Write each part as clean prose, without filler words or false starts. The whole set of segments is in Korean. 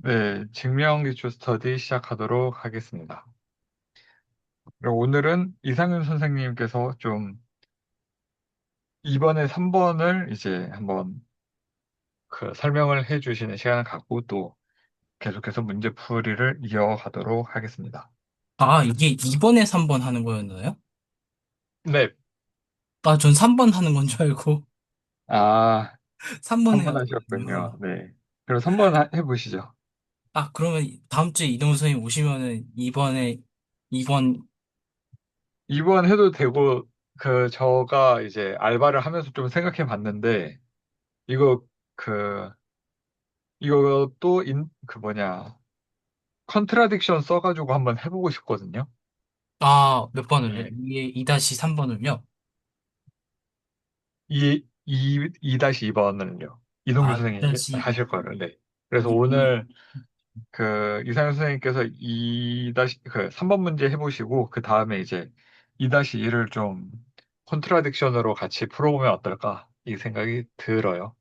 네, 증명기초 스터디 시작하도록 하겠습니다. 그리고 오늘은 이상윤 선생님께서 좀 2번에 3번을 이제 한번 그 설명을 해 주시는 시간을 갖고 또 계속해서 문제풀이를 이어가도록 하겠습니다. 아, 이게 2번에 3번 하는 거였나요? 네, 아, 전 3번 하는 건 줄 알고 3번 3번 해야 하셨군요. 되거든요. 네. 그럼 3번 해보시죠. 아, 그러면 다음 주에 이동훈 선생님 오시면은 2번, 2번 해도 되고, 제가 이제 알바를 하면서 좀 생각해 봤는데, 이거, 그, 이것도 컨트라딕션 써가지고 한번 해보고 싶거든요. 몇 번을요? 네. 2-3번을요? 2-2번을요. 이동규 아, 선생님이 2-2, 하실 거를, 네. 그래서 오늘 이상현 선생님께서 3번 문제 해보시고, 그 다음에 이제 2-1을 좀 컨트라딕션으로 같이 풀어보면 어떨까? 이 생각이 들어요.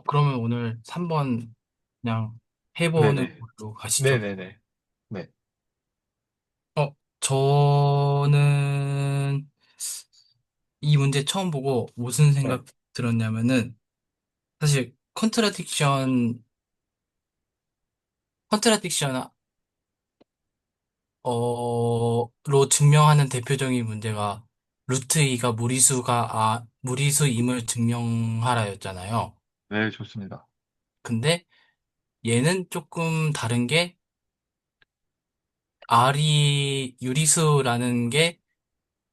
그러면 오늘 3번 그냥 해보는 네네. 걸로 가시죠. 네네네. 네. 저는 이 문제 처음 보고 무슨 네. 생각 들었냐면은, 사실 컨트라딕션 로 증명하는 대표적인 문제가 루트 2가 무리수임을 증명하라였잖아요. 네, 좋습니다. 근데 얘는 조금 다른 게 R이 유리수라는 게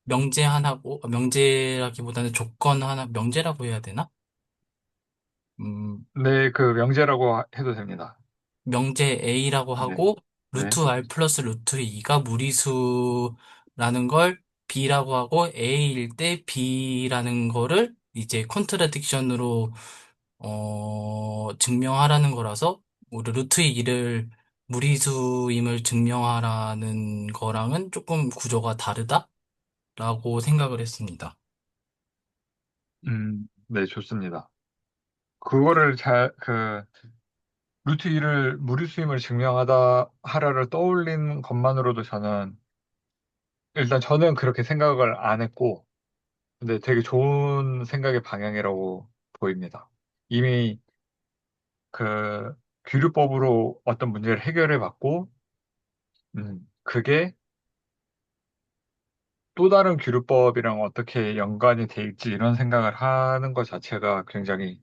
명제 하나고, 명제라기보다는 조건 하나, 명제라고 해야 되나? 음, 네, 명제라고 해도 됩니다. 명제 A라고 네. 하고, 네. 루트 R 플러스 루트 2가 무리수라는 걸 B라고 하고, A일 때 B라는 거를 이제 컨트라딕션으로, 증명하라는 거라서, 우리 루트 2를 무리수임을 증명하라는 거랑은 조금 구조가 다르다라고 생각을 했습니다. 네, 좋습니다. 그거를 루트 2를 무리수임을 하라를 떠올린 것만으로도 일단 저는 그렇게 생각을 안 했고, 근데 되게 좋은 생각의 방향이라고 보입니다. 이미 그 규류법으로 어떤 문제를 해결해 봤고, 그게 또 다른 규류법이랑 어떻게 연관이 돼 있지 이런 생각을 하는 것 자체가 굉장히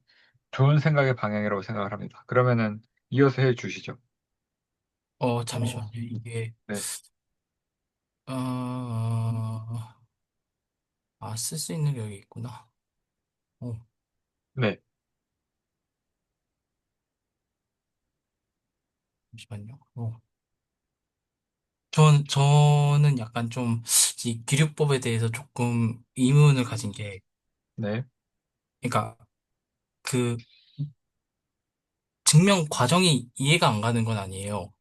좋은 생각의 방향이라고 생각을 합니다. 그러면은 이어서 해 주시죠. 잠시만요. 이게, 네, 쓸 수 있는 게 여기 있구나. 어, 네, 잠시만요. 저는 약간 좀, 이 기류법에 대해서 조금 의문을 가진 게, 네. 그러니까, 그, 증명 과정이 이해가 안 가는 건 아니에요.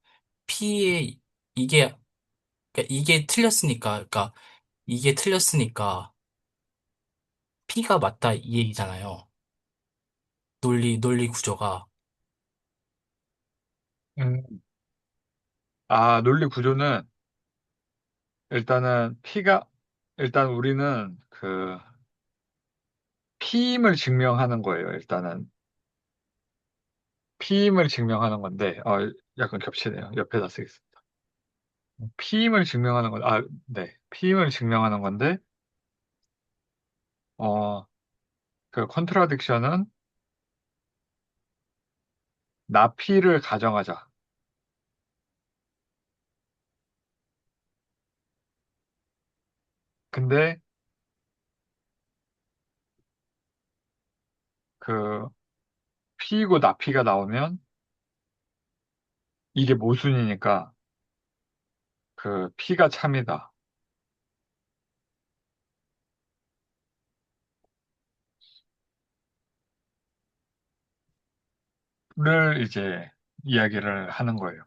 P에, 이게, 그러니까 이게 틀렸으니까, P가 맞다, 이 얘기잖아요. 논리 구조가. 음, 논리 구조는 일단은 일단 우리는 피임을 증명하는 거예요. 일단은 피임을 증명하는 건데, 약간 겹치네요. 옆에다 쓰겠습니다. 피임을 증명하는 네. 피임을 증명하는 건데, 어, 컨트라딕션은 나피를 가정하자. 근데 그 피이고 나피가 나오면 이게 모순이니까 피가 참이다. 를 이제 이야기를 하는 거예요.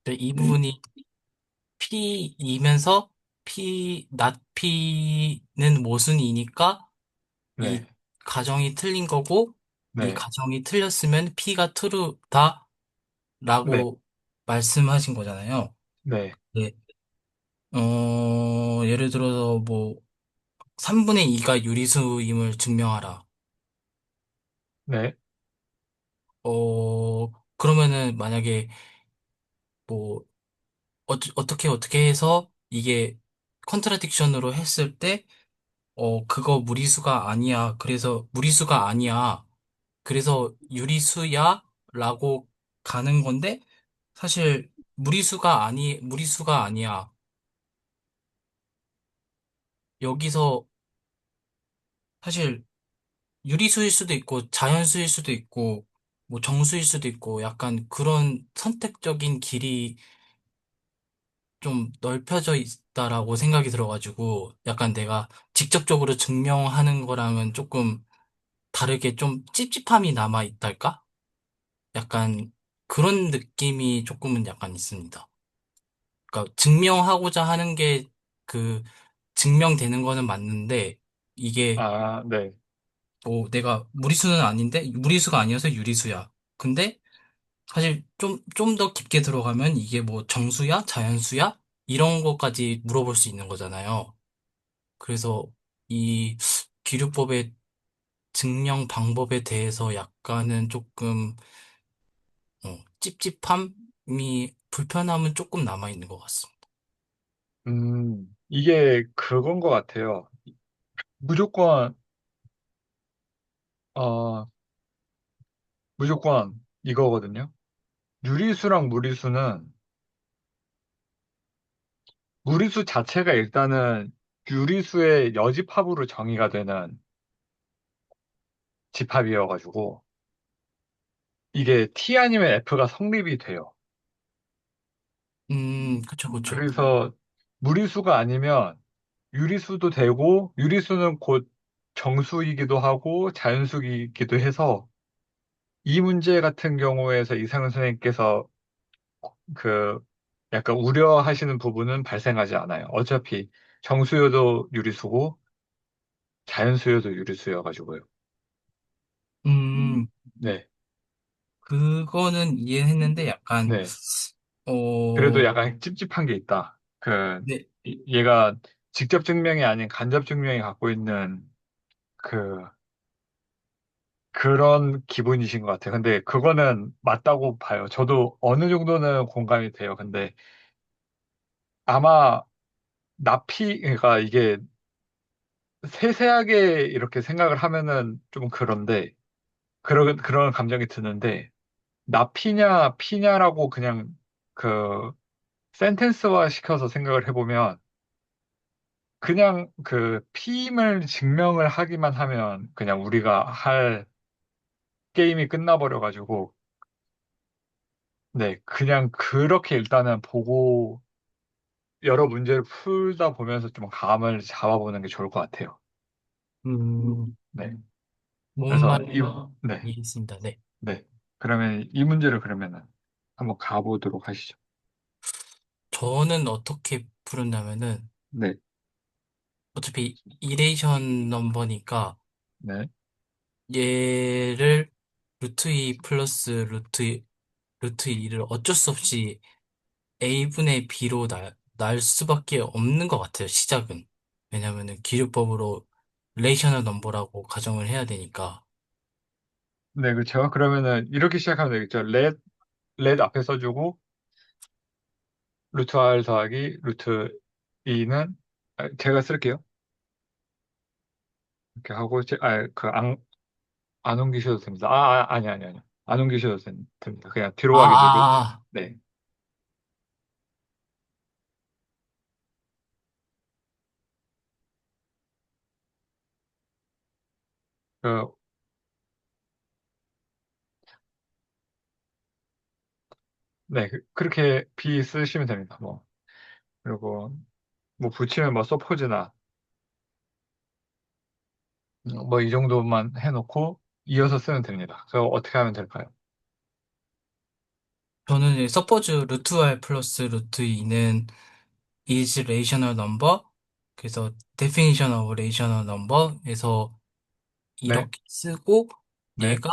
근데 이 부분이 P이면서 not P는 모순이니까 이 네. 가정이 틀린 거고, 이 네, 가정이 틀렸으면 P가 true다라고 네, 말씀하신 거잖아요. 네, 네. 예를 들어서 뭐 3분의 2가 유리수임을 증명하라. 네. 그러면은 만약에 뭐 어떻게 해서 이게 컨트라딕션으로 했을 때 그거 무리수가 아니야. 그래서 무리수가 아니야. 그래서 유리수야 라고 가는 건데 사실 무리수가 아니야. 여기서 사실 유리수일 수도 있고 자연수일 수도 있고 뭐 정수일 수도 있고 약간 그런 선택적인 길이 좀 넓혀져 있다라고 생각이 들어가지고 약간 내가 직접적으로 증명하는 거랑은 조금 다르게 좀 찝찝함이 남아 있달까? 약간 그런 느낌이 조금은 약간 있습니다. 그러니까 증명하고자 하는 게 그 증명되는 거는 맞는데 이게 아, 네. 뭐 내가 무리수는 아닌데 무리수가 아니어서 유리수야. 근데 사실 좀 더 깊게 들어가면 이게 뭐 정수야? 자연수야? 이런 것까지 물어볼 수 있는 거잖아요. 그래서 이 기류법의 증명 방법에 대해서 약간은 조금 찝찝함이 불편함은 조금 남아 있는 것 같습니다. 이게 그건 것 같아요. 무조건, 어, 무조건 이거거든요. 유리수랑 무리수는, 무리수 자체가 일단은 유리수의 여집합으로 정의가 되는 집합이어가지고, 이게 T 아니면 F가 성립이 돼요. 그쵸, 그쵸. 그래서 무리수가 아니면 유리수도 되고, 유리수는 곧 정수이기도 하고, 자연수이기도 해서, 이 문제 같은 경우에서 이상은 선생님께서 그 약간 우려하시는 부분은 발생하지 않아요. 어차피 정수요도 유리수고 자연수요도 유리수여가지고요. 음, 네, 그거는 이해했는데 약간, 네. 그래도 어, 약간 찝찝한 게 있다. 네, 얘가 직접 증명이 아닌 간접 증명이 갖고 있는 그 그런 기분이신 것 같아요. 근데 그거는 맞다고 봐요. 저도 어느 정도는 공감이 돼요. 근데 아마 그러니까 이게 세세하게 이렇게 생각을 하면은 좀 그런데, 그런 감정이 드는데, 나 피냐라고 그냥 그 센텐스화 시켜서 생각을 해보면, 그냥 그 피임을 증명을 하기만 하면 그냥 우리가 할 게임이 끝나버려가지고, 네, 그냥 그렇게 일단은 보고 여러 문제를 풀다 보면서 좀 감을 잡아보는 게 좋을 것 같아요. 네. 뭔 그래서 말인지 네, 이해했습니다. 네. 네. 그러면 이 문제를 그러면은 한번 가보도록 하시죠. 저는 어떻게 풀었냐면은, 네, 어차피 이레이션 넘버니까 네, 얘를 루트 2 플러스 루트 2를 어쩔 수 없이 A분의 B로 날 수밖에 없는 것 같아요, 시작은. 왜냐면은 기류법으로 레이셔널 넘버라고 가정을 해야 되니까. 네, 그렇죠. 그러면은 이렇게 시작하면 되겠죠. 렛 앞에 써주고 루트 R 더하기 루트 E는 제가 쓸게요. 이렇게 하고 안 옮기셔도 됩니다. 아니. 안 옮기셔도 됩니다. 그냥 뒤로 아, 가기 누르. 아, 아. 네, 그, 네, 그렇게 B 쓰시면 됩니다. 뭐 그리고 뭐 붙이면 뭐 서포즈나 뭐 이 정도만 해놓고 이어서 쓰면 됩니다. 그거 어떻게 하면 될까요? 저는 이제 서포즈 루트 R 플러스 루트 2는 is rational number. 그래서 definition of rational number에서 네, 이렇게 쓰고 네, 얘가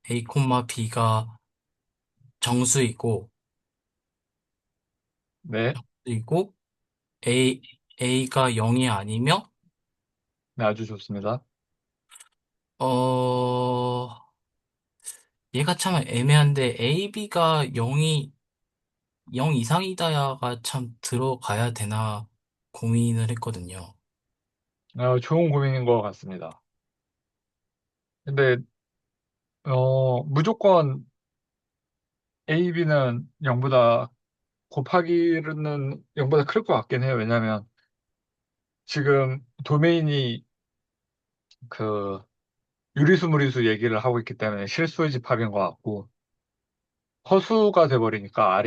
A, B가 정수이고, 네, 그리고 A가 0이 아니며, 네, 아주 좋습니다. 어, 얘가 참 애매한데, B가 0 이상이다야가 참 들어가야 되나 고민을 했거든요. 좋은 고민인 것 같습니다. 근데, 무조건 A, B는 0보다 곱하기는 0보다 클 것 같긴 해요. 왜냐면 지금 도메인이 그 유리수 무리수 얘기를 하고 있기 때문에 실수의 집합인 것 같고 허수가 돼버리니까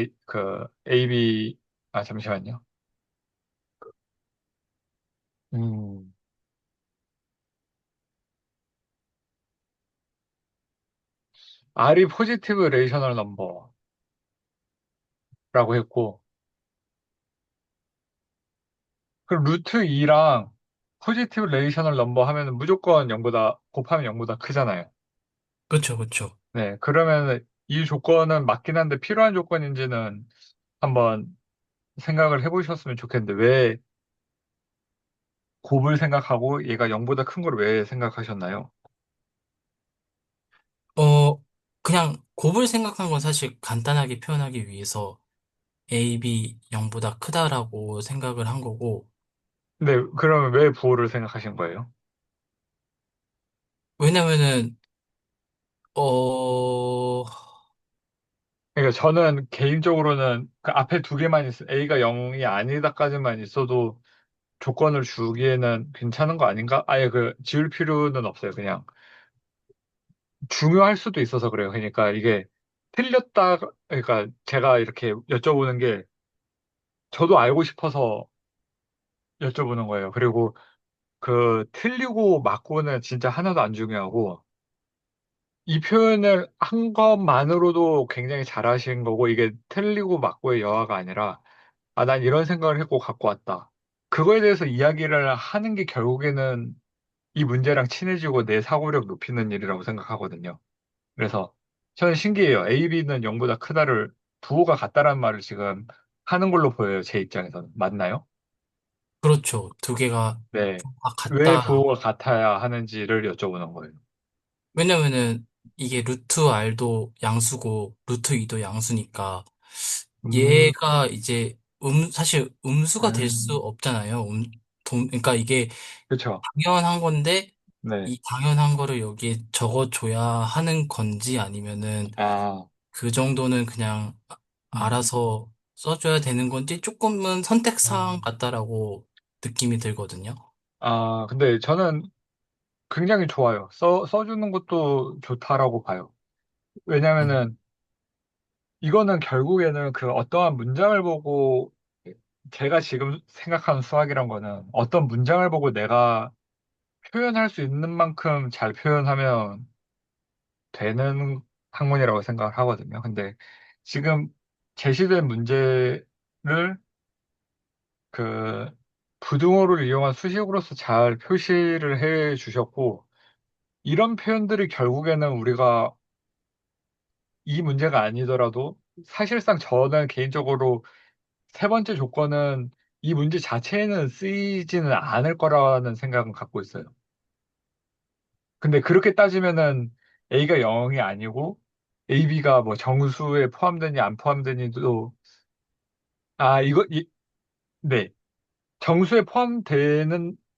AB 잠시만요. 음, R이 포지티브 레이셔널 넘버라고 했고 그럼 루트 2랑 포지티브 레이셔널 넘버 하면은 무조건 0보다 곱하면 0보다 크잖아요. 그쵸, 그쵸. 네, 그러면 이 조건은 맞긴 한데 필요한 조건인지는 한번 생각을 해보셨으면 좋겠는데 왜 곱을 생각하고 얘가 0보다 큰 걸 왜 생각하셨나요? 어, 그냥 곱을 생각한 건 사실 간단하게 표현하기 위해서 A, B 0보다 크다라고 생각을 한 거고, 근데 그러면 왜 부호를 생각하신 거예요? 왜냐면은, 어, 그러니까 저는 개인적으로는 그 앞에 두 개만 A가 0이 아니다까지만 있어도 조건을 주기에는 괜찮은 거 아닌가? 아예 지울 필요는 없어요. 그냥 중요할 수도 있어서 그래요. 그러니까 이게 틀렸다, 그러니까 제가 이렇게 여쭤보는 게 저도 알고 싶어서 여쭤보는 거예요. 그리고 틀리고 맞고는 진짜 하나도 안 중요하고 이 표현을 한 것만으로도 굉장히 잘하신 거고 이게 틀리고 맞고의 여하가 아니라 아, 난 이런 생각을 했고 갖고 왔다. 그거에 대해서 이야기를 하는 게 결국에는 이 문제랑 친해지고 내 사고력 높이는 일이라고 생각하거든요. 그래서 저는 신기해요. A, B는 0보다 크다를 부호가 같다라는 말을 지금 하는 걸로 보여요. 제 입장에서는. 맞나요? 그렇죠. 두 개가 네. 왜 같다. 부호가 같아야 하는지를 여쭤보는 거예요. 왜냐면은 이게 루트 R도 양수고 루트 2도 양수니까 음, 얘가 이제 사실 음수가 될 수 음, 없잖아요. 그러니까 이게 그쵸. 당연한 건데 네. 이 당연한 거를 여기에 적어줘야 하는 건지 아니면은 아, 그 정도는 그냥 음, 알아서 써줘야 되는 건지 조금은 선택사항 음. 같다라고 느낌이 들거든요. 근데 저는 굉장히 좋아요. 써주는 것도 좋다라고 봐요. 음. 왜냐면은 이거는 결국에는 그 어떠한 문장을 보고 제가 지금 생각하는 수학이란 거는 어떤 문장을 보고 내가 표현할 수 있는 만큼 잘 표현하면 되는 학문이라고 생각을 하거든요. 근데 지금 제시된 문제를 그 부등호를 이용한 수식으로서 잘 표시를 해 주셨고 이런 표현들이 결국에는 우리가 이 문제가 아니더라도 사실상 저는 개인적으로 세 번째 조건은 이 문제 자체에는 쓰이지는 않을 거라는 생각은 갖고 있어요. 근데 그렇게 따지면은 A가 0이 아니고 AB가 뭐 정수에 포함되니 안 포함되니도 아 네, 정수에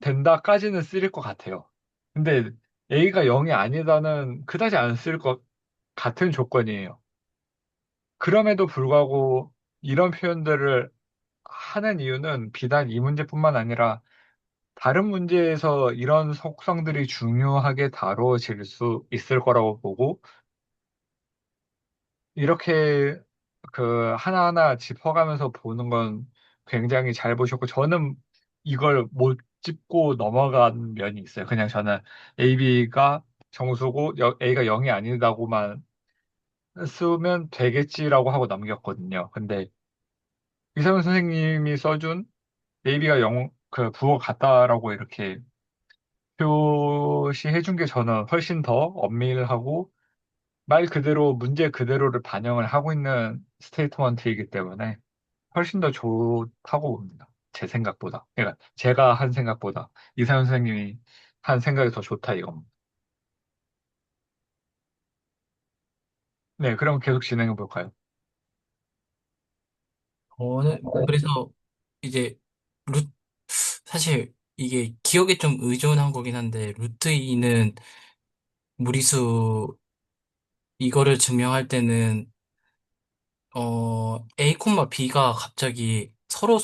된다까지는 쓰일 것 같아요. 근데 A가 0이 아니다는 그다지 안 쓸 것 같은 조건이에요. 그럼에도 불구하고 이런 표현들을 하는 이유는 비단 이 문제뿐만 아니라 다른 문제에서 이런 속성들이 중요하게 다뤄질 수 있을 거라고 보고 이렇게 하나하나 짚어가면서 보는 건 굉장히 잘 보셨고 저는 이걸 못 짚고 넘어간 면이 있어요. 그냥 저는 AB가 정수고 A가 0이 아니다고만 쓰면 되겠지라고 하고 넘겼거든요. 근데 이상훈 선생님이 써준 AB가 0, 부호 같다라고 이렇게 표시해 준 게 저는 훨씬 더 엄밀하고 말 그대로 문제 그대로를 반영을 하고 있는 스테이트먼트이기 때문에 훨씬 더 좋다고 봅니다. 제 생각보다. 그러니까 제가 한 생각보다 이사연 선생님이 한 생각이 더 좋다 이겁니다. 네, 그럼 계속 진행해 볼까요? 저는 그래서 이제 루 사실 이게 기억에 좀 의존한 거긴 한데 루트 2는 무리수 이거를 증명할 때는 A, B가 갑자기 서로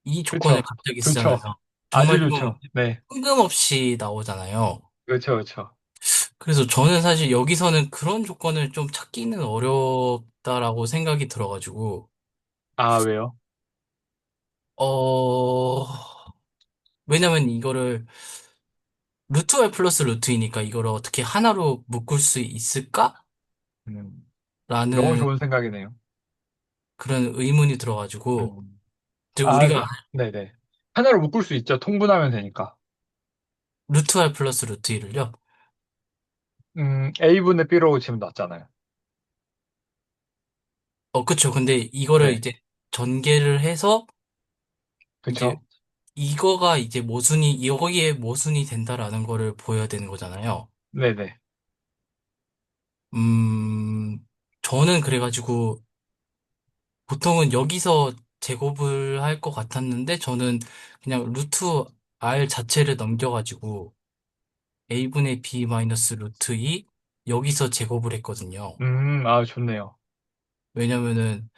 이 조건을 그렇죠. 갑자기 쓰잖아요. 좋죠. 아주 정말 좀 좋죠. 네, 뜬금없이 나오잖아요. 그렇죠, 그렇죠. 그래서 저는 사실 여기서는 그런 조건을 좀 찾기는 어렵다라고 생각이 들어가지고, 아, 왜요? 어, 왜냐면 이거를 루트 R 플러스 루트이니까 이거를 어떻게 하나로 묶을 수 있을까라는 음, 너무 좋은 생각이네요. 그런 의문이 들어가지고, 음. 이제 아, 우리가 네네. 하나로 묶을 수 있죠. 통분하면 되니까. 루트 R 플러스 루트 1을요. A분의 B로 지금 놨잖아요. 그쵸. 근데 이거를 네, 이제 전개를 해서 이제 그쵸. 이거가 이제 모순이, 여기에 모순이 된다라는 거를 보여야 되는 거잖아요. 네네. 음, 저는 그래가지고 보통은 여기서 제곱을 할 것 같았는데 저는 그냥 루트 R 자체를 넘겨가지고 A분의 B 마이너스 루트 2 여기서 제곱을 했거든요. 아, 좋네요. 왜냐면은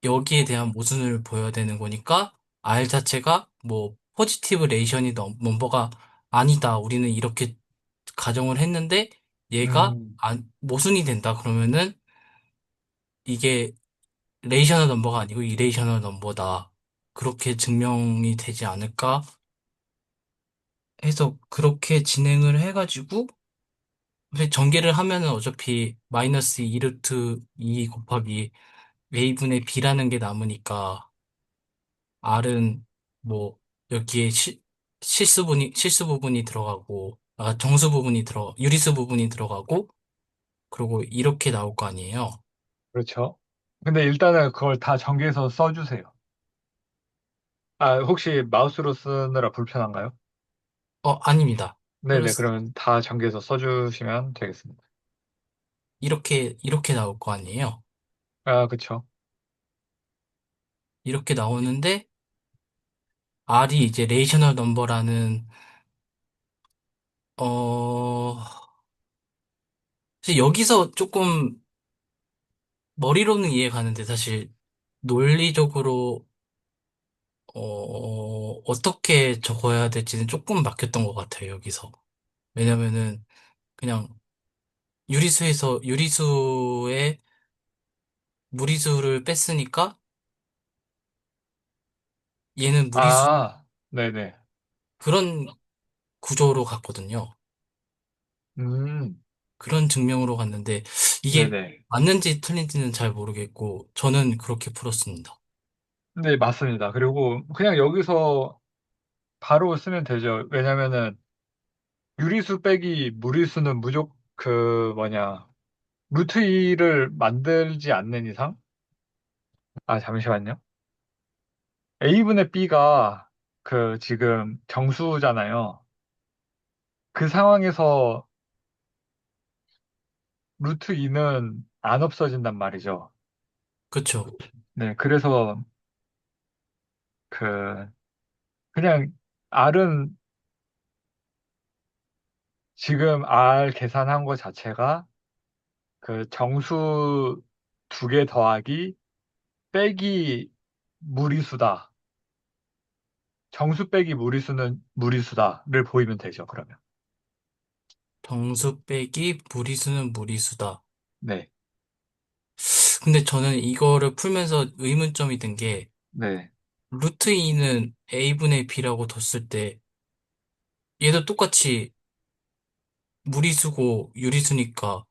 여기에 대한 모순을 보여야 되는 거니까 R 자체가 뭐 포지티브 레이션이 넘버가 아니다. 우리는 이렇게 가정을 했는데 얘가 음, 모순이 된다. 그러면은 이게 레이셔널 넘버가 아니고 이레이셔널 넘버다. 그렇게 증명이 되지 않을까 해서 그렇게 진행을 해가지고 근데 전개를 하면은 어차피 마이너스 2루트 2 곱하기 a분의 b라는 게 남으니까 r은 뭐 여기에 실수 부분이 들어가고 정수 부분이 유리수 부분이 들어가고 그리고 이렇게 나올 거 아니에요. 그렇죠. 근데 일단은 그걸 다 전개해서 써주세요. 아, 혹시 마우스로 쓰느라 불편한가요? 아닙니다. 네네. 그러면 다 전개해서 써주시면 되겠습니다. 이렇게 나올 거 아니에요. 아, 그쵸. 이렇게 나오는데 R이 이제 레이셔널 넘버라는 어 사실 여기서 조금 머리로는 이해가는데 사실 논리적으로 어떻게 적어야 될지는 조금 막혔던 것 같아요 여기서 왜냐면은 그냥 유리수에 무리수를 뺐으니까 얘는 무리수 아, 네네. 그런 구조로 갔거든요. 음, 그런 증명으로 갔는데 이게 네네. 맞는지 틀린지는 잘 모르겠고 저는 그렇게 풀었습니다. 네, 맞습니다. 그리고 그냥 여기서 바로 쓰면 되죠. 왜냐면은 유리수 빼기 무리수는 루트 2를 만들지 않는 이상? 아, 잠시만요. A분의 B가 지금 정수잖아요. 그 상황에서 루트 2는 안 없어진단 말이죠. 그쵸? 네, 그래서 그, 그냥 R은 지금 R 계산한 거 자체가 그 정수 두 개 더하기 빼기 무리수다. 정수 빼기 무리수는 무리수다를 보이면 되죠, 그러면. 정수 빼기 무리수는 무리수다. 네, 근데 저는 이거를 풀면서 의문점이 든 게, 네. 루트 2는 a분의 b라고 뒀을 때, 얘도 똑같이 무리수고 유리수니까,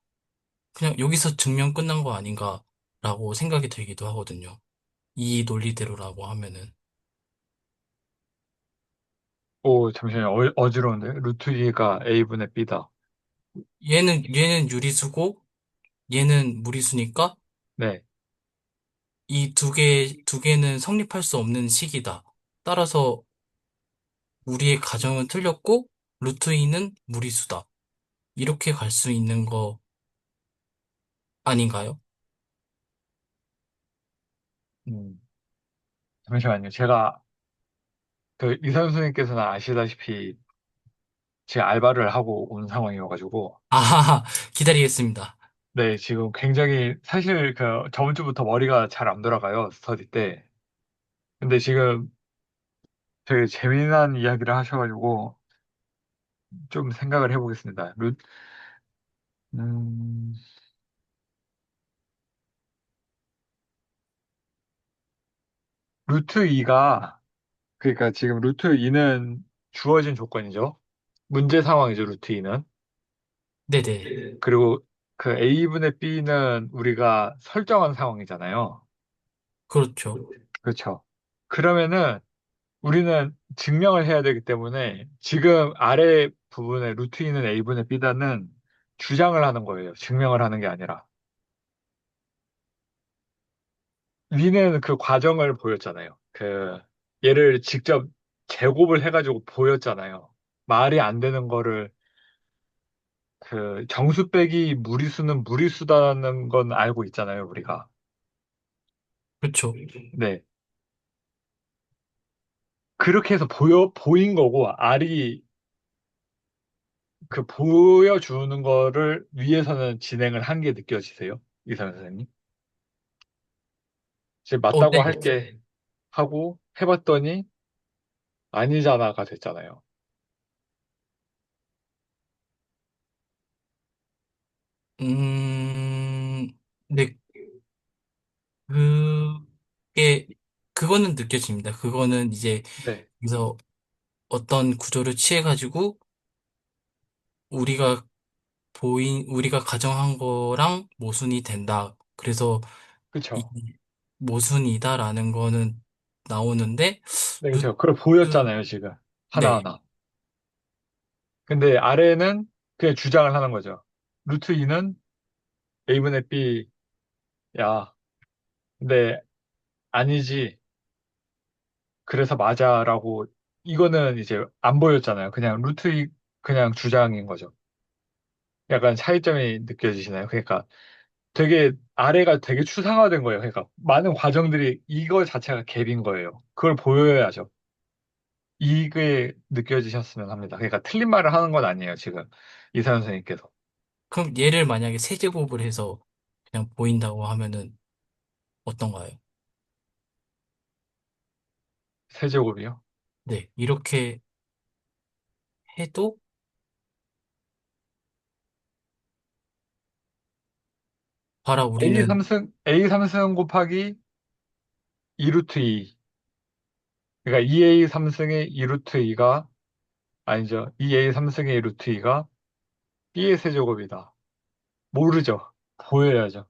그냥 여기서 증명 끝난 거 아닌가라고 생각이 들기도 하거든요. 이 논리대로라고 하면은. 오, 잠시만요. 어지러운데? 루트 2가 A분의 B다. 얘는 유리수고, 얘는 무리수니까, 네. 이 두 개는 성립할 수 없는 식이다. 따라서, 우리의 가정은 틀렸고, 루트 2는 무리수다. 이렇게 갈 수 있는 거 아닌가요? 음, 잠시만요. 제가 그 이선 선생님께서는 아시다시피 제가 알바를 하고 온 상황이어가지고 아, 기다리겠습니다. 네, 지금 굉장히 사실 그 저번 주부터 머리가 잘 안 돌아가요. 스터디 때. 근데 지금 되게 재미난 이야기를 하셔가지고 좀 생각을 해보겠습니다. 음, 루트 2가 그러니까 지금 루트 2는 주어진 조건이죠. 문제 상황이죠, 루트 2는. 네네. 그리고 그 A분의 B는 우리가 설정한 상황이잖아요. 그렇죠. 그렇죠. 그러면은 우리는 증명을 해야 되기 때문에 지금 아래 부분에 루트 2는 A분의 B다는 주장을 하는 거예요. 증명을 하는 게 아니라. 위는 그 과정을 보였잖아요. 그 얘를 직접 제곱을 해가지고 보였잖아요. 말이 안 되는 거를 그 정수 빼기 무리수는 무리수다는 건 알고 있잖아요, 우리가. 그렇죠. 네. 그렇게 해서 보인 거고, R이 그 보여주는 거를 위에서는 진행을 한 게 느껴지세요? 이상 선생님? 이제 맞다고 네. 할게 하고 해봤더니 아니잖아가 됐잖아요. 음, 네, 그게, 그거는 느껴집니다. 그거는 이제, 네. 그래서 어떤 구조를 취해가지고, 우리가 우리가 가정한 거랑 모순이 된다. 그래서 이 그쵸. 모순이다라는 거는 나오는데, 네, 루트, 그쵸. 그걸 보였잖아요, 지금. 네. 하나하나. 근데 아래는 그냥 주장을 하는 거죠. 루트 2는 A분의 B, 야, 근데 아니지. 그래서 맞아라고 이거는 이제 안 보였잖아요. 그냥 루트 2 그냥 주장인 거죠. 약간 차이점이 느껴지시나요? 그러니까 되게 아래가 되게 추상화된 거예요. 그러니까 많은 과정들이 이거 자체가 갭인 거예요. 그걸 보여야죠. 이게 느껴지셨으면 합니다. 그러니까 틀린 말을 하는 건 아니에요, 지금 이사연 선생님께서. 그럼 얘를 만약에 세제곱을 해서 그냥 보인다고 하면은 어떤가요? 세제곱이요. 네. 이렇게 해도 봐라, 우리는 A3승 곱하기 2루트 2. 그러니까 2A3승의 2루트 2가 아니죠. 2A3승의 2루트 2가 B의 세제곱이다. 모르죠. 보여야죠.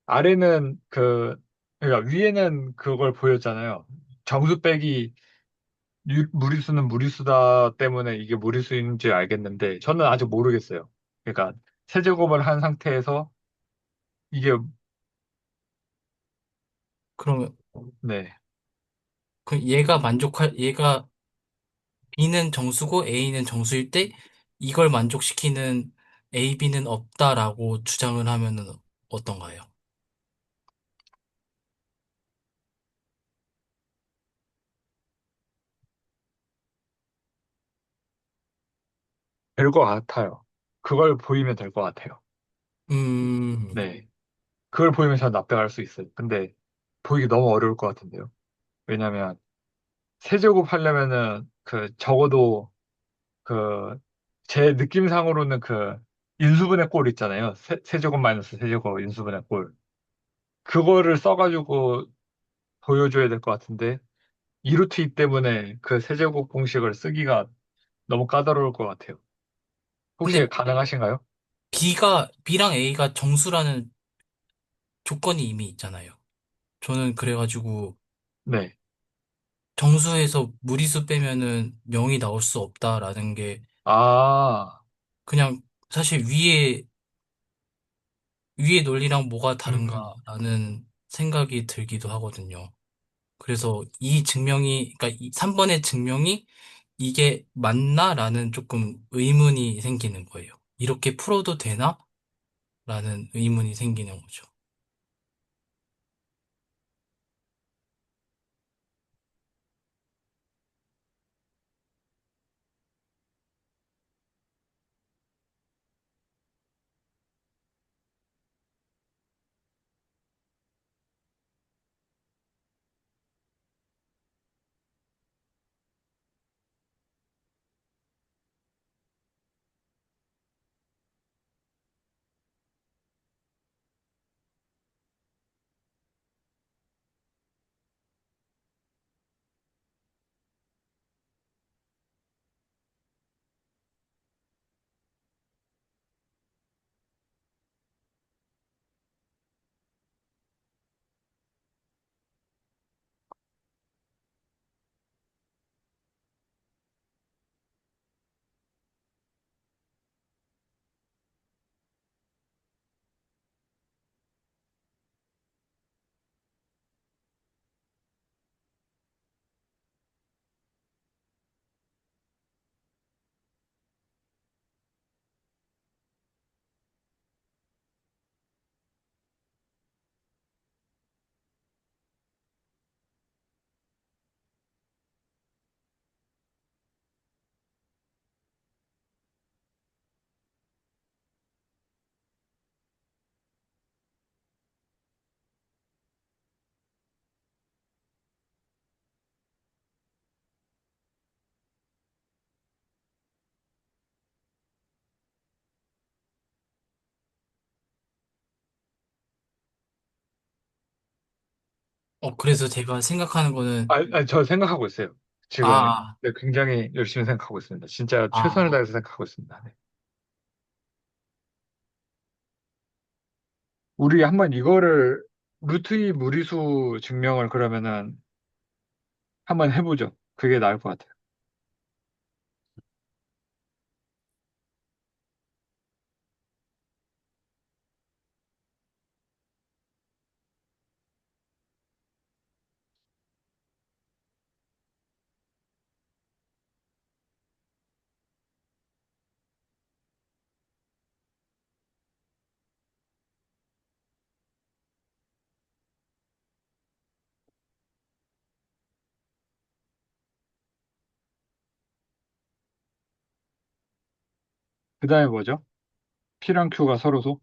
아래는 그러니까 위에는 그걸 보였잖아요. 정수 빼기 무리수는 무리수다 때문에 이게 무리수인지 알겠는데, 저는 아직 모르겠어요. 그러니까, 세제곱을 한 상태에서 이게, 그러면 네. 그 얘가 B는 정수고 A는 정수일 때 이걸 만족시키는 A, B는 없다라고 주장을 하면은 어떤가요? 될 것 같아요. 그걸 보이면 될 것 같아요. 음, 네. 그걸 보이면 저는 납득할 수 있어요. 근데, 보이기 너무 어려울 것 같은데요. 왜냐면, 세제곱 하려면은, 적어도, 그, 제 느낌상으로는 인수분해 꼴 있잖아요. 세제곱 마이너스 세제곱 인수분해 꼴. 그거를 써가지고 보여줘야 될 것 같은데, 2루트 2 때문에 그 세제곱 공식을 쓰기가 너무 까다로울 것 같아요. 혹시 근데 가능하신가요? B랑 A가 정수라는 조건이 이미 있잖아요. 저는 그래가지고 네. 정수에서 무리수 빼면은 0이 나올 수 없다라는 게 아, 그냥 사실 위의 논리랑 뭐가 음. 다른가라는 생각이 들기도 하거든요. 그래서 이 증명이, 그러니까 3번의 증명이 이게 맞나라는 조금 의문이 생기는 거예요. 이렇게 풀어도 되나? 라는 의문이 생기는 거죠. 그래서 제가 생각하는 거는, 저 생각하고 있어요. 지금 아, 네, 굉장히 열심히 생각하고 있습니다. 진짜 최선을 아, 다해서 생각하고 있습니다. 네. 우리 한번 이거를 루트 2 무리수 증명을 그러면은 한번 해보죠. 그게 나을 것 같아요. 그 다음에 뭐죠? P랑 Q가 서로소?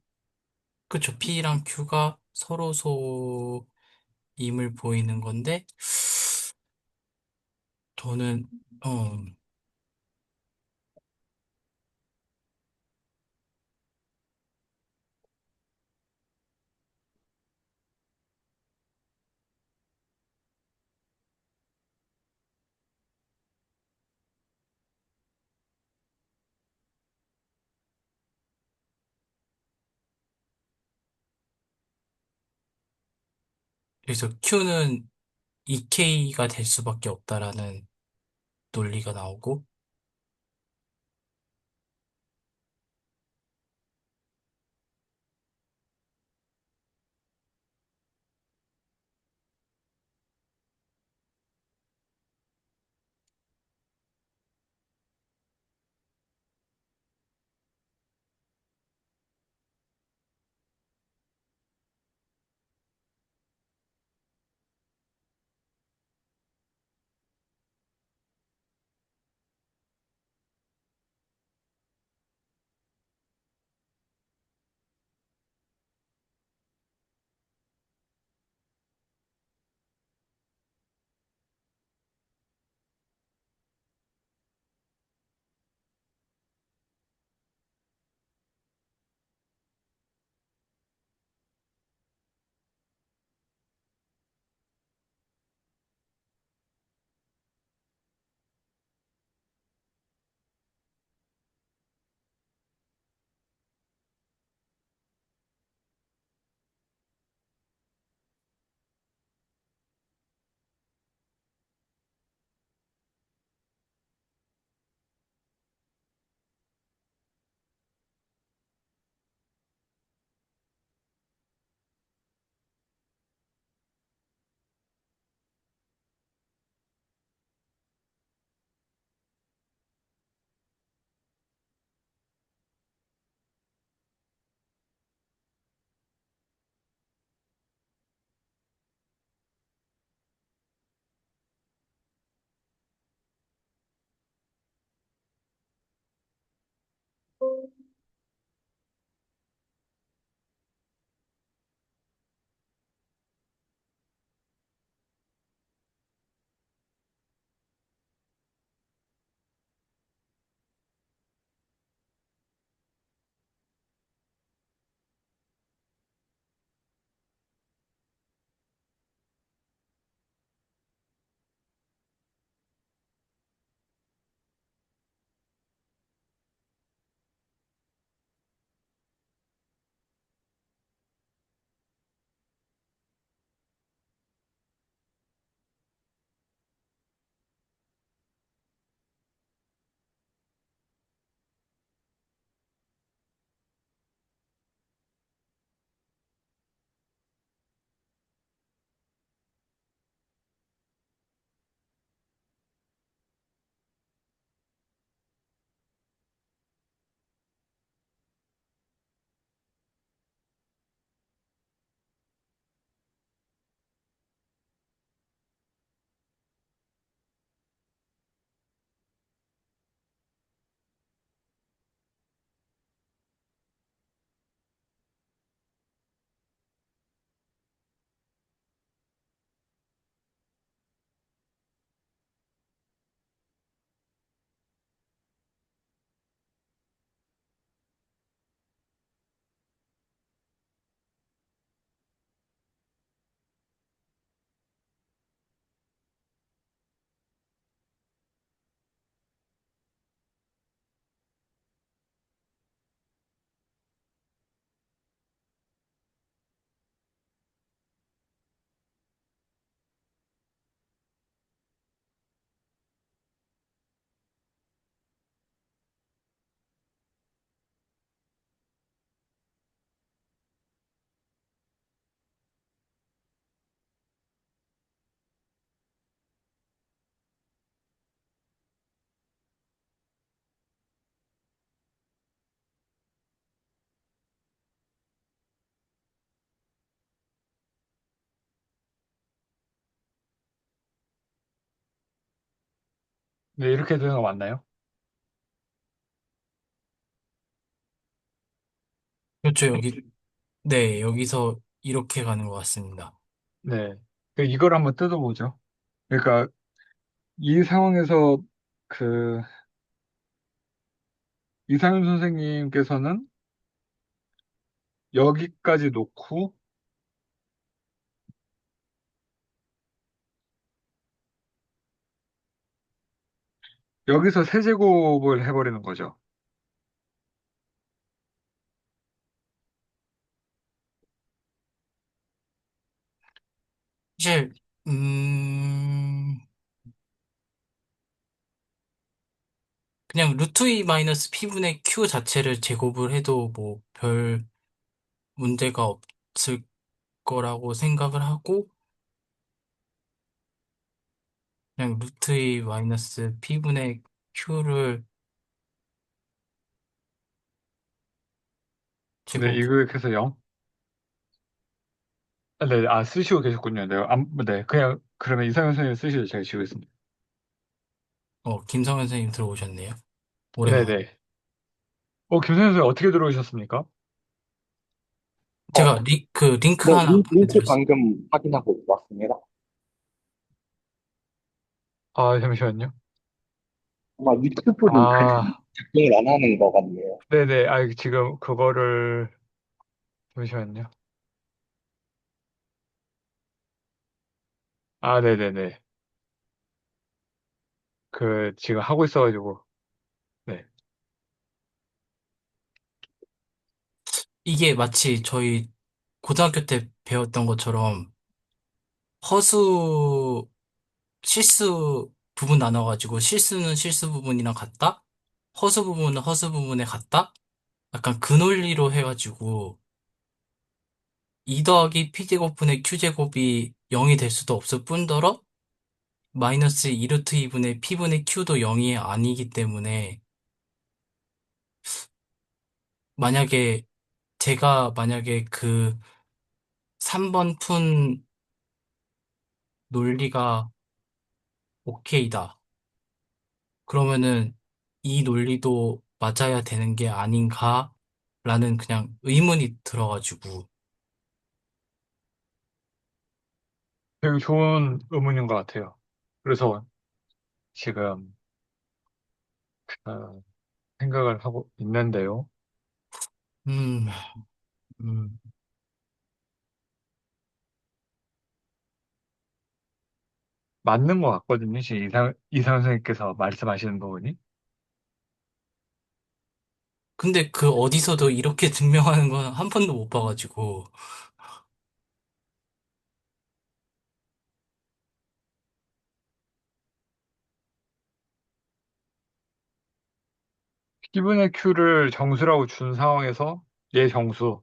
그쵸. P랑 Q가 서로소임을 보이는 건데, 저는, 어, 그래서 Q는 EK가 될 수밖에 없다라는 논리가 나오고, 네, 이렇게 되는 거 맞나요? 그렇죠. 네, 여기서 이렇게 가는 것 같습니다. 네. 이걸 한번 뜯어보죠. 그러니까 이 상황에서 그 이상윤 선생님께서는 여기까지 놓고 여기서 세제곱을 해버리는 거죠. 사실, 음, 그냥 루트 2 마이너스 P분의 Q 자체를 제곱을 해도 뭐 별 문제가 없을 거라고 생각을 하고, 그냥 루트 2 마이너스 P분의 Q를 네, 제곱, 이거 해서 0. 네, 쓰시고 계셨군요. 네, 네, 그냥 그러면 이상윤 선생님 쓰시죠. 제가 지우겠습니다. 김성현 선생님 들어오셨네요. 오랜만. 네네. 김선생 선생님 어떻게 들어오셨습니까? 어, 제가 그 링크 네, 하나 링크 보내드렸어요. 방금 확인하고 왔습니다. 잠시만요. 아마 유튜브는 그냥 아, 작동을 안 하는 것 같네요. 네네. 지금 그거를, 잠시만요. 네네네. 지금 하고 있어가지고, 네. 이게 마치 저희 고등학교 때 배웠던 것처럼 허수, 실수 부분 나눠가지고 실수는 실수 부분이랑 같다? 허수 부분은 허수 부분에 같다? 약간 그 논리로 해가지고 2 더하기 p제곱분의 q제곱이 0이 될 수도 없을 뿐더러 마이너스 2루트 2분의 p분의 q도 0이 아니기 때문에 만약에 제가 만약에 그 3번 푼 논리가 오케이다. 그러면은 이 논리도 맞아야 되는 게 아닌가라는 그냥 의문이 들어가지고. 되게 좋은 의문인 것 같아요. 그래서 지금, 어, 생각을 하고 있는데요. 음, 음. 맞는 것 같거든요. 지금 이상 선생님께서 말씀하시는 부분이. 근데 그 어디서도 이렇게 증명하는 건 한 번도 못 봐가지고. P분의 Q를 정수라고 준 상황에서 얘 정수,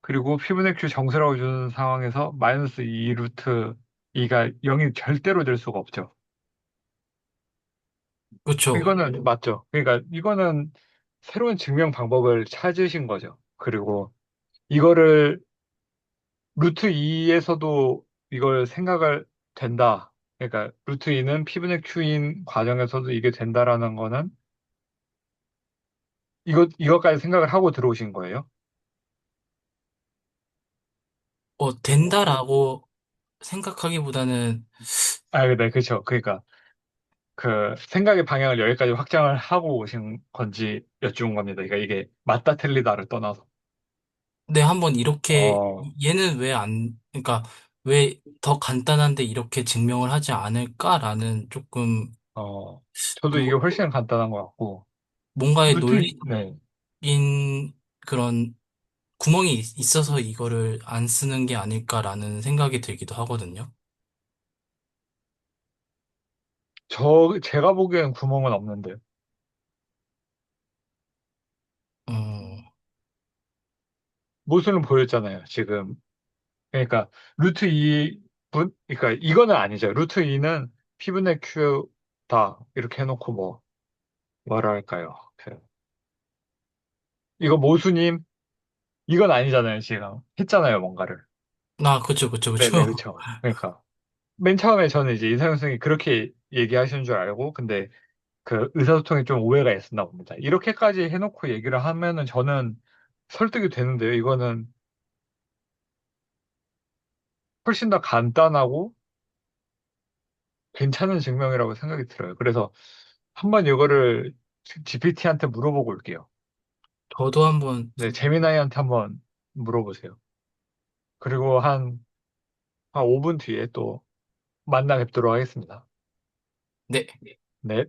그리고 P분의 Q 정수라고 준 상황에서 마이너스 2 루트 2가 0이 절대로 될 수가 없죠. 그쵸. 이거는 맞죠. 그러니까 이거는 새로운 증명 방법을 찾으신 거죠. 그리고 이거를 루트 2에서도 이걸 생각을 된다. 그러니까 루트 2는 P분의 Q인 과정에서도 이게 된다라는 거는 이것까지 생각을 하고 들어오신 거예요. 된다라고 생각하기보다는, 네, 그렇죠. 그러니까 생각의 방향을 여기까지 확장을 하고 오신 건지 여쭈은 겁니다. 그러니까 이게 맞다 틀리다를 떠나서. 네, 한번 이렇게, 어, 얘는 그러니까 왜 더 간단한데 이렇게 증명을 하지 않을까라는 조금, 어, 저도 이게 뭐, 훨씬 간단한 것 같고, 뭔가의 네. 논리인 그런 구멍이 있어서 이거를 안 쓰는 게 아닐까라는 생각이 들기도 하거든요. 제가 보기엔 구멍은 없는데, 어, 모순을 보였잖아요, 지금. 그러니까, 루트 2 그러니까 이거는 아니죠. 루트 2는 P분의 Q다. 이렇게 해놓고 뭐랄까요. 이거 모순임? 이건 아니잖아요, 지금. 했잖아요, 뭔가를. 그쵸, 그쵸, 그쵸. 네네, 그쵸. 그러니까. 맨 처음에 저는 이제 이상형 선생님이 그렇게 얘기하시는 줄 알고, 근데 그 의사소통에 좀 오해가 있었나 봅니다. 이렇게까지 해놓고 얘기를 하면은 저는 설득이 되는데요. 이거는 훨씬 더 간단하고 괜찮은 증명이라고 생각이 들어요. 그래서 한번 이거를 GPT한테 물어보고 올게요. 저도 한번, 네, 제미나이한테 한번 물어보세요. 그리고 한 5분 뒤에 또 만나 뵙도록 하겠습니다. 네. 네.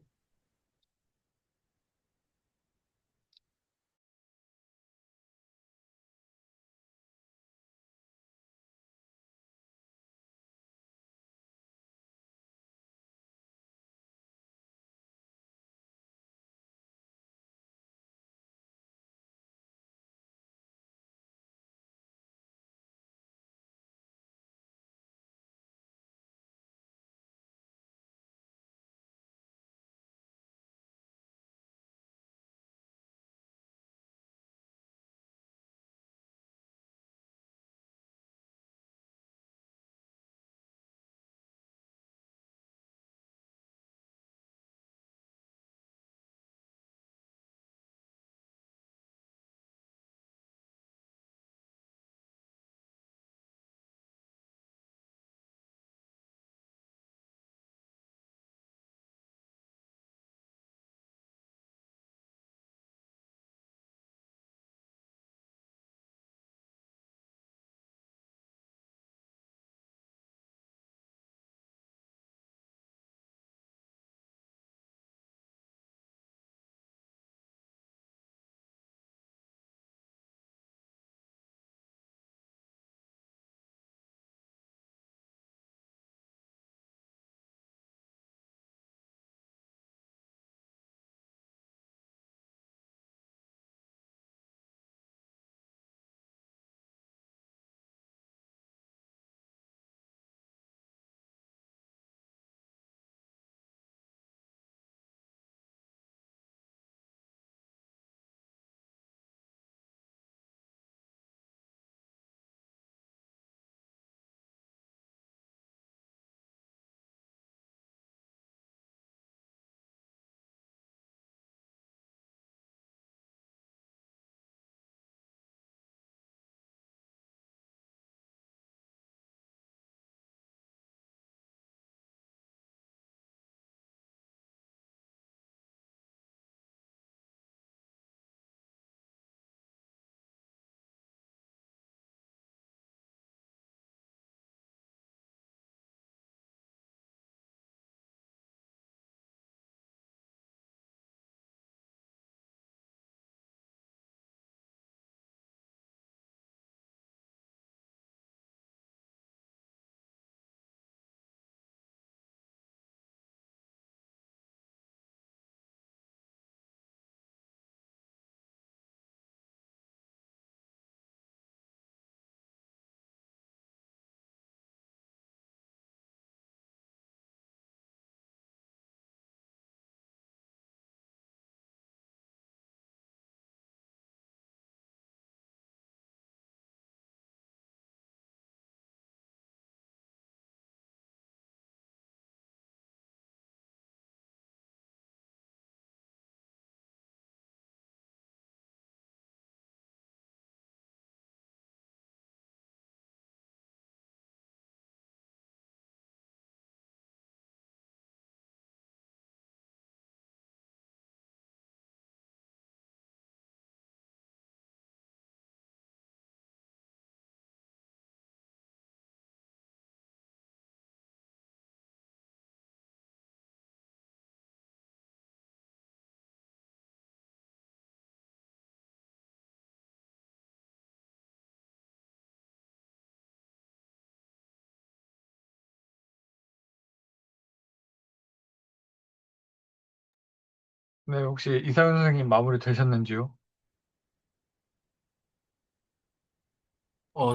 네, 혹시 이상현 선생님 마무리 되셨는지요?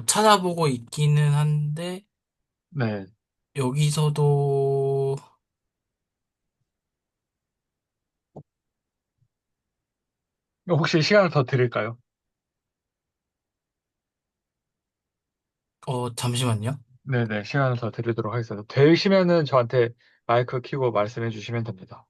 찾아보고 있기는 한데, 네. 여기서도, 혹시 시간을 더 드릴까요? 잠시만요. 네네, 시간을 더 드리도록 하겠습니다. 되시면은 저한테 마이크 켜고 말씀해 주시면 됩니다.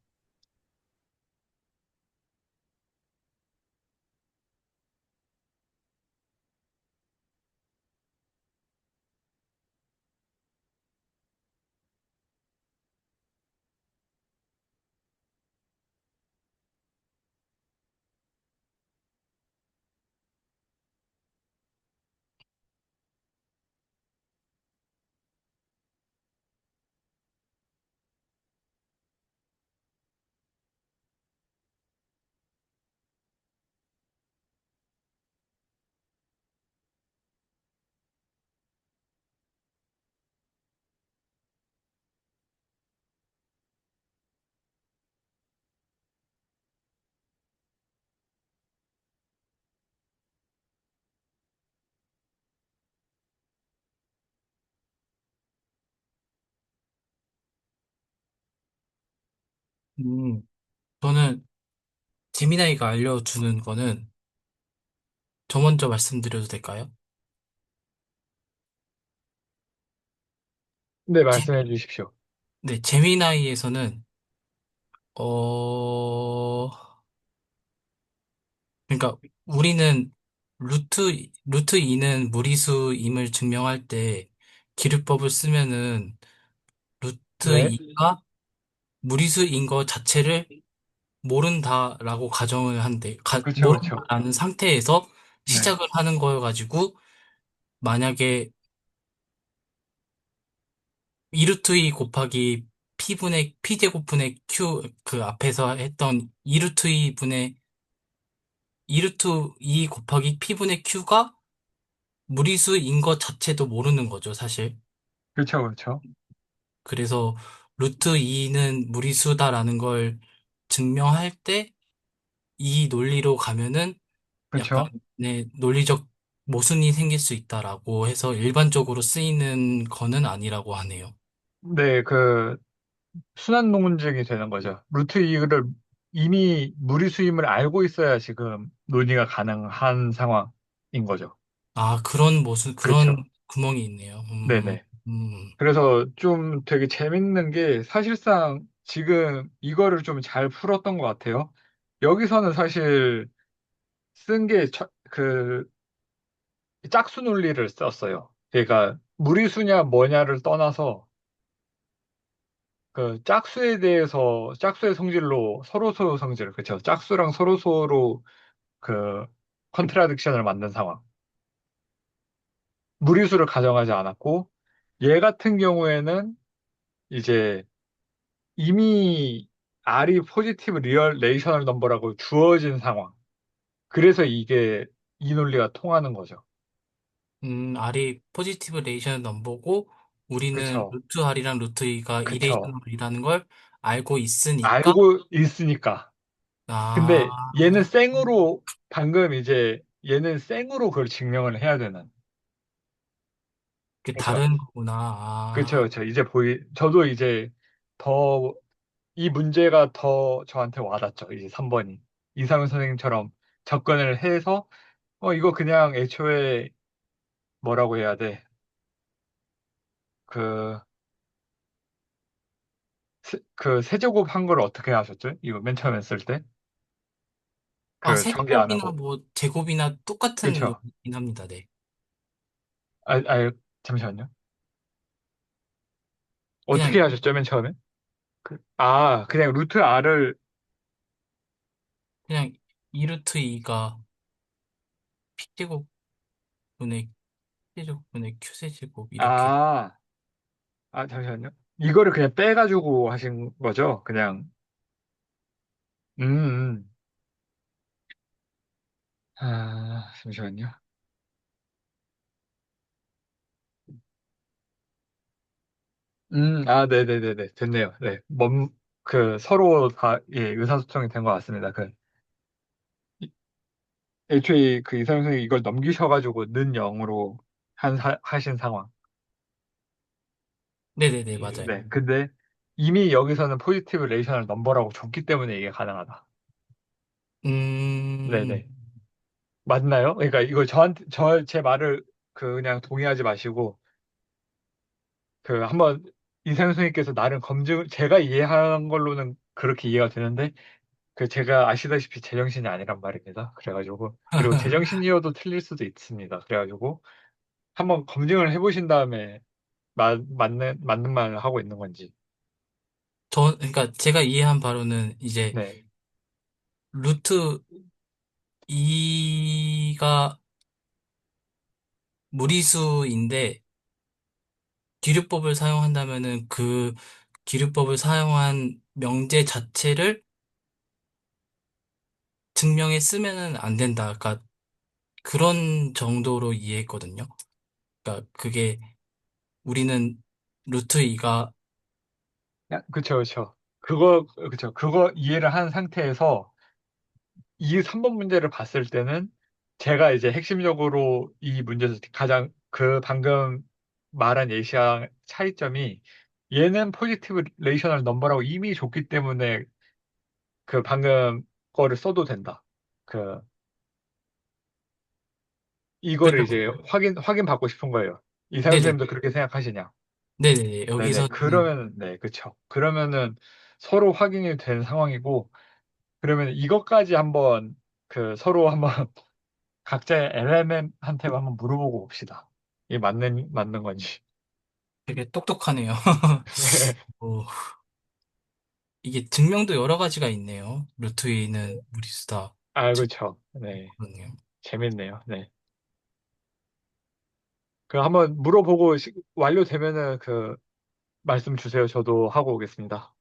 음, 저는 재미나이가 알려주는 거는 저 먼저 말씀드려도 될까요? 네, 재, 말씀해 주십시오. 네, 재미나이에서는, 어, 그러니까 우리는 루트 2는 무리수임을 증명할 때 기류법을 쓰면은 루트 네, 2가 무리수인 것 자체를 모른다라고 가정을 한대. 그렇죠, 그렇죠. 모른다라는 상태에서 네, 시작을 하는 거여가지고 만약에 2루트 2 곱하기 P분의 P제곱분의 Q 그 앞에서 했던 2루트 2분의 2루트 2 곱하기 P분의 Q가 무리수인 것 자체도 모르는 거죠, 사실. 그렇죠, 그렇죠. 그래서 루트 2는 무리수다라는 걸 증명할 때 이 논리로 가면은 약간 그렇죠. 네, 논리적 모순이 생길 수 있다라고 해서 일반적으로 쓰이는 거는 아니라고 하네요. 네, 그 순환 논증이 되는 거죠. 루트 2를 이미 무리수임을 알고 있어야 지금 논의가 가능한 상황인 거죠. 아, 그런 모순, 그런 그렇죠. 구멍이 있네요. 네네. 음. 그래서 좀 되게 재밌는 게 사실상 지금 이거를 좀 잘 풀었던 것 같아요. 여기서는 사실 쓴 게 짝수 논리를 썼어요. 그러니까 무리수냐 뭐냐를 떠나서 그 짝수에 대해서 짝수의 성질로 서로서로 성질, 그렇죠. 짝수랑 서로서로 그 컨트라딕션을 만든 상황. 무리수를 가정하지 않았고 얘 같은 경우에는 이제 이미 R이 포지티브 리얼 레이셔널 넘버라고 주어진 상황. 그래서 이게 이 논리가 통하는 거죠. R이 포지티브 레이셔널 넘버고 우리는 그쵸. 루트 R이랑 루트 E가 그쵸. 이레이셔널이라는 걸 알고 있으니까 알고 있으니까. 근데 얘는 아, 생으로 방금 이제 얘는 생으로 그걸 증명을 해야 되는. 그 그쵸. 다른 거구나. 그쵸. 아, 그쵸. 이제 저도 이제 더, 이 문제가 더 저한테 와닿죠. 이제 3번이. 이상훈 선생님처럼 접근을 해서, 이거 그냥 애초에 뭐라고 해야 돼. 그, 그 세제곱 한 걸 어떻게 하셨죠? 이거 맨 처음에 쓸 때? 그 전개 안 세제곱이나 하고. 뭐 제곱이나 똑같은 그쵸. 논이긴 합니다. 네. 잠시만요. 어떻게 그냥 하셨죠? 맨 처음에? 그냥 루트 R을, 그냥 2루트 2가 P제곱분의 P제곱분의 Q세제곱 이렇게. 아, 잠시만요. 이거를 그냥 빼가지고 하신 거죠? 그냥, 음, 음. 잠시만요. 네네네네. 됐네요. 네. 서로 다, 예, 의사소통이 된 것 같습니다. 애초에 그 이상형 선생님이 이걸 넘기셔가지고 는 0으로 하신 상황. 네네네, 맞아요. 네. 근데 이미 여기서는 포지티브 레이셔널 넘버라고 줬기 때문에 이게 가능하다. 음, 네네. 맞나요? 그러니까 이거 제 말을 그냥 동의하지 마시고, 한번 이상현 선생님께서 나름 제가 이해한 걸로는 그렇게 이해가 되는데, 그 제가 아시다시피 제정신이 아니란 말입니다. 그래가지고, 그리고 제정신이어도 틀릴 수도 있습니다. 그래가지고, 한번 검증을 해보신 다음에, 맞는 말을 하고 있는 건지. 그러니까 제가 이해한 바로는 이제 네. 루트 2가 무리수인데 기류법을 사용한다면은 그 기류법을 사용한 명제 자체를 증명에 쓰면은 안 된다. 그러니까 그런 정도로 이해했거든요. 그러니까 그게 우리는 루트 2가 그쵸, 그쵸. 그쵸. 그거 이해를 한 상태에서 이 3번 문제를 봤을 때는 제가 이제 핵심적으로 이 문제에서 가장 그 방금 말한 예시랑 차이점이 얘는 포지티브 레이셔널 넘버라고 이미 줬기 때문에 그 방금 거를 써도 된다. 그, 이거를 그렇죠. 이제 확인 받고 싶은 거예요. 이상현 네네. 선생님도 그렇게 생각하시냐? 네네네. 네네. 여기서는 그러면, 네, 그쵸. 그러면은 서로 확인이 된 상황이고, 그러면 이것까지 한번 서로 한번 각자의 LMM한테 한번 물어보고 봅시다. 이게 맞는 건지. 되게 똑똑하네요. 오, 이게 증명도 여러 가지가 있네요. 루트 2는 무리수다. 아, 그렇죠. 네. 그렇네요. 재밌네요. 네. 그 한번 물어보고 완료되면은 말씀 주세요. 저도 하고 오겠습니다.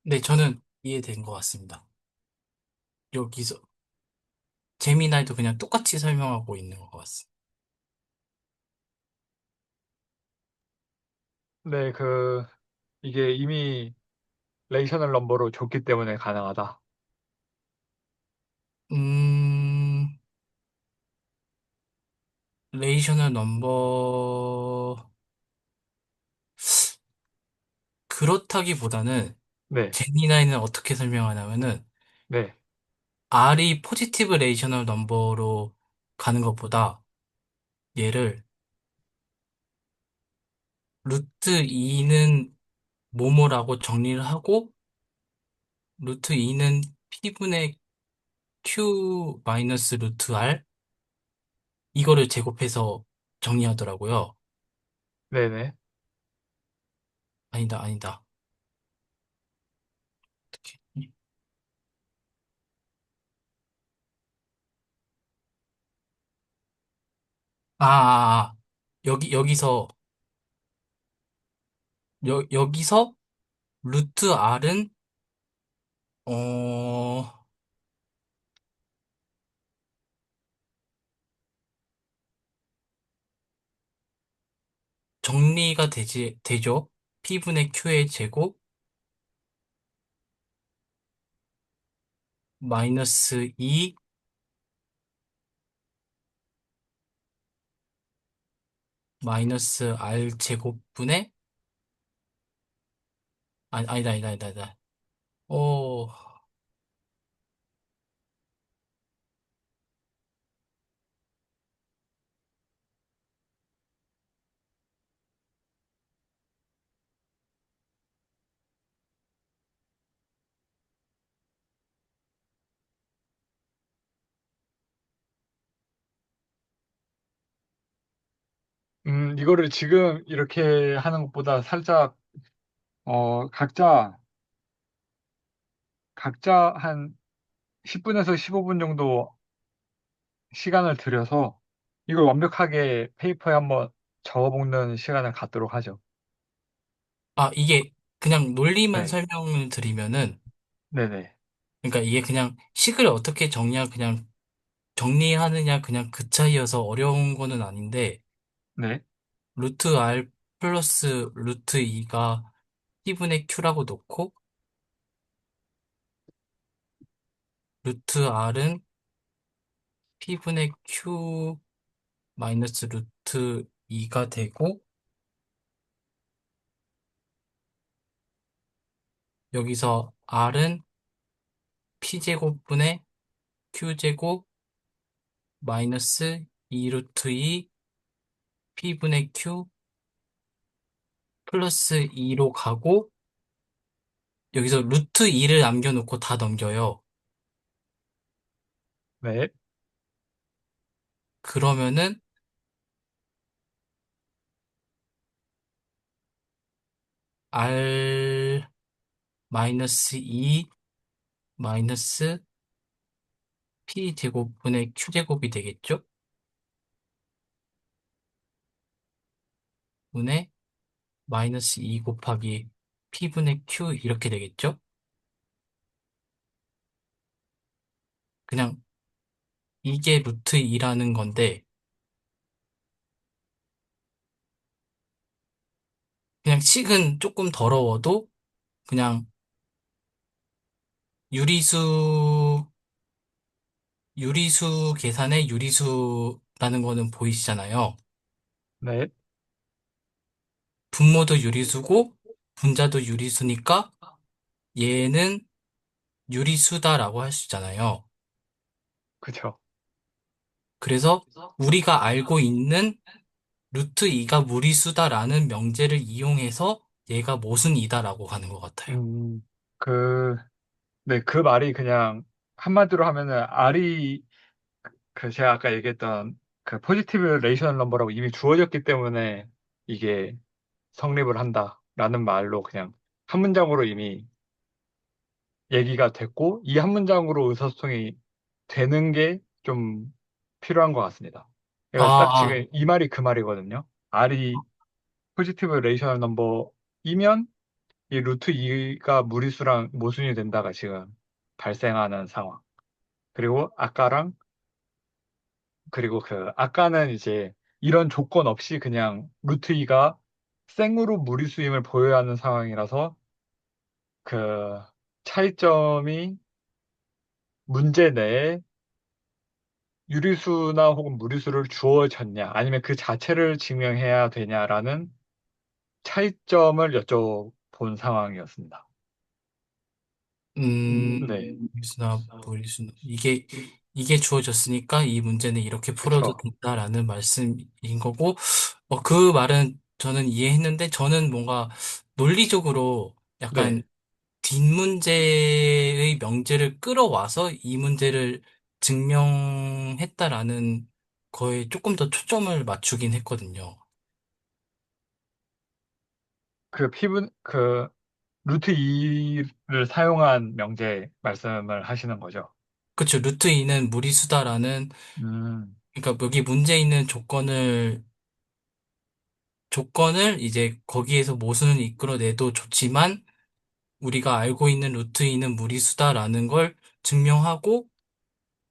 네, 저는 이해된 것 같습니다. 여기서 제미나이도 그냥 똑같이 설명하고 있는 것 같습니다. 네, 이게 이미 레이셔널 넘버로 줬기 때문에 가능하다. 음, 레이셔널 넘버, 그렇다기보다는 네, 제미나이는 어떻게 설명하냐면은 네, R이 포지티브 레이셔널 넘버로 가는 것보다 얘를 루트 2는 뭐뭐라고 정리를 하고 루트 2는 P분의 Q 마이너스 루트 R 이거를 제곱해서 정리하더라고요. 네네. 아니다, 아니다. 어떻게? 아, 아, 아. 여기서, 여기서 루트 R은, 어, 정리가 되죠? P분의 Q의 제곱, 마이너스 2, 마이너스 R 제곱분의, 아니다. 어, 이거를 지금 이렇게 하는 것보다 살짝, 각자 한 10분에서 15분 정도 시간을 들여서 이걸 완벽하게 페이퍼에 한번 적어보는 시간을 갖도록 하죠. 이게 그냥 논리만 네, 설명을 드리면은, 네네, 그러니까 이게 그냥 식을 어떻게 그냥 정리하느냐, 그냥 그 차이여서 어려운 거는 아닌데, 네, 루트 R 플러스 루트 2가 P분의 Q라고 놓고, 루트 R은 P분의 Q 마이너스 루트 2가 되고, 여기서 R은 P제곱분의 Q제곱 마이너스 2 루트 2 P분의 Q 플러스 2로 가고, 여기서 루트 2를 남겨놓고 다 넘겨요. 네, 그러면은 R 마이너스 2 마이너스 P제곱분의 Q제곱이 되겠죠? 분의 마이너스 2 곱하기 P분의 Q 이렇게 되겠죠? 그냥 이게 루트 2라는 건데, 그냥 식은 조금 더러워도 그냥 유리수, 유리수 계산에 유리수라는 거는 보이시잖아요. 네. 분모도 유리수고 분자도 유리수니까 얘는 유리수다라고 할 수 있잖아요. 그쵸. 그래서 우리가 알고 있는 루트 2가 무리수다라는 명제를 이용해서 얘가 모순이다라고 하는 것 같아요. 음, 그, 네, 그 말이 그냥 한마디로 하면은 R이 제가 아까 얘기했던 그 포지티브 레이셔널 넘버라고 이미 주어졌기 때문에 이게 성립을 한다라는 말로 그냥 한 문장으로 이미 얘기가 됐고 이 한 문장으로 의사소통이 되는 게 좀 필요한 것 같습니다. 그러니까 딱 아, 지금 이 말이 그 말이거든요. R이 포지티브 레이셔널 넘버이면 이 루트 2가 무리수랑 모순이 된다가 지금 발생하는 상황. 그리고 아까는 이제 이런 조건 없이 그냥 루트 2가 생으로 무리수임을 보여야 하는 상황이라서 그 차이점이 문제 내에 유리수나 혹은 무리수를 주어졌냐 아니면 그 자체를 증명해야 되냐라는 차이점을 여쭤본 상황이었습니다. 네, 무리수나 무리수. 이게 주어졌으니까 이 문제는 이렇게 풀어도 그쵸. 된다라는 말씀인 거고, 그 말은 저는 이해했는데, 저는 뭔가 논리적으로 약간 네. 뒷문제의 명제를 끌어와서 이 문제를 증명했다라는 거에 조금 더 초점을 맞추긴 했거든요. 그 루트 2를 사용한 명제 말씀을 하시는 거죠. 그쵸. 루트 2는 무리수다라는 음. 그러니까 여기 문제 있는 조건을 이제 거기에서 모순을 이끌어내도 좋지만 우리가 알고 있는 루트인은 무리수다라는 걸 증명하고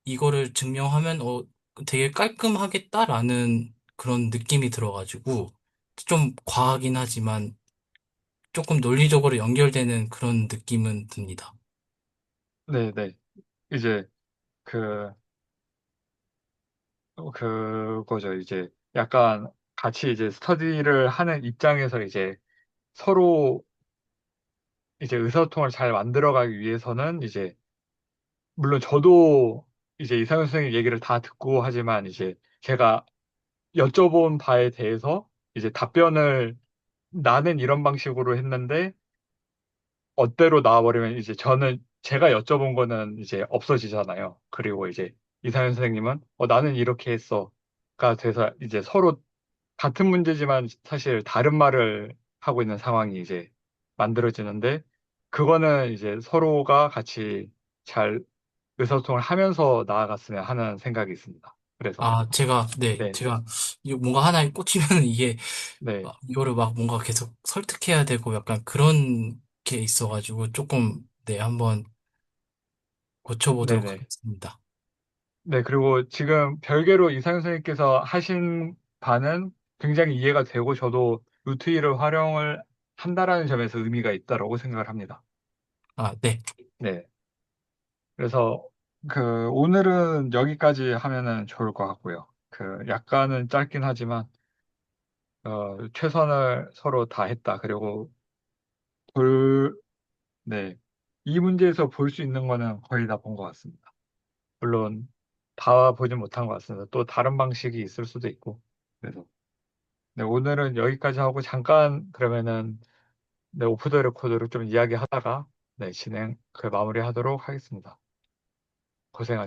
이거를 증명하면 되게 깔끔하겠다라는 그런 느낌이 들어가지고 좀 과하긴 하지만 조금 논리적으로 연결되는 그런 느낌은 듭니다. 네네. 이제 그, 그거죠. 이제 약간 같이 이제 스터디를 하는 입장에서 이제 서로 이제 의사소통을 잘 만들어가기 위해서는 이제 물론 저도 이제 이상현 선생님 얘기를 다 듣고 하지만 이제 제가 여쭤본 바에 대해서 이제 답변을 나는 이런 방식으로 했는데 어때로 나와버리면 이제 저는 제가 여쭤본 거는 이제 없어지잖아요. 그리고 이제 이상현 선생님은 나는 이렇게 했어가 돼서 이제 서로 같은 문제지만 사실 다른 말을 하고 있는 상황이 이제 만들어지는데 그거는 이제 서로가 같이 잘 의사소통을 하면서 나아갔으면 하는 생각이 있습니다. 그래서 네, 네, 제가 뭔가 하나에 꽂히면 이게 네, 이거를 막 뭔가 계속 설득해야 되고 약간 그런 게 있어가지고 조금 네, 한번 고쳐보도록 네네. 하겠습니다. 네, 그리고 지금 별개로 이상현 선생님께서 하신 바는 굉장히 이해가 되고 저도 루트이를 활용을 한다라는 점에서 의미가 있다라고 생각을 합니다. 네. 네. 그래서 오늘은 여기까지 하면은 좋을 것 같고요. 약간은 짧긴 하지만 최선을 서로 다했다. 그리고 볼, 네. 이 문제에서 볼 수 있는 거는 거의 다 본 것 같습니다. 물론 다 보진 못한 것 같습니다. 또 다른 방식이 있을 수도 있고. 그래서 네, 오늘은 여기까지 하고 잠깐 그러면은 네, 오프 더 레코드를 좀 이야기하다가 네, 마무리하도록 하겠습니다. 고생하셨습니다.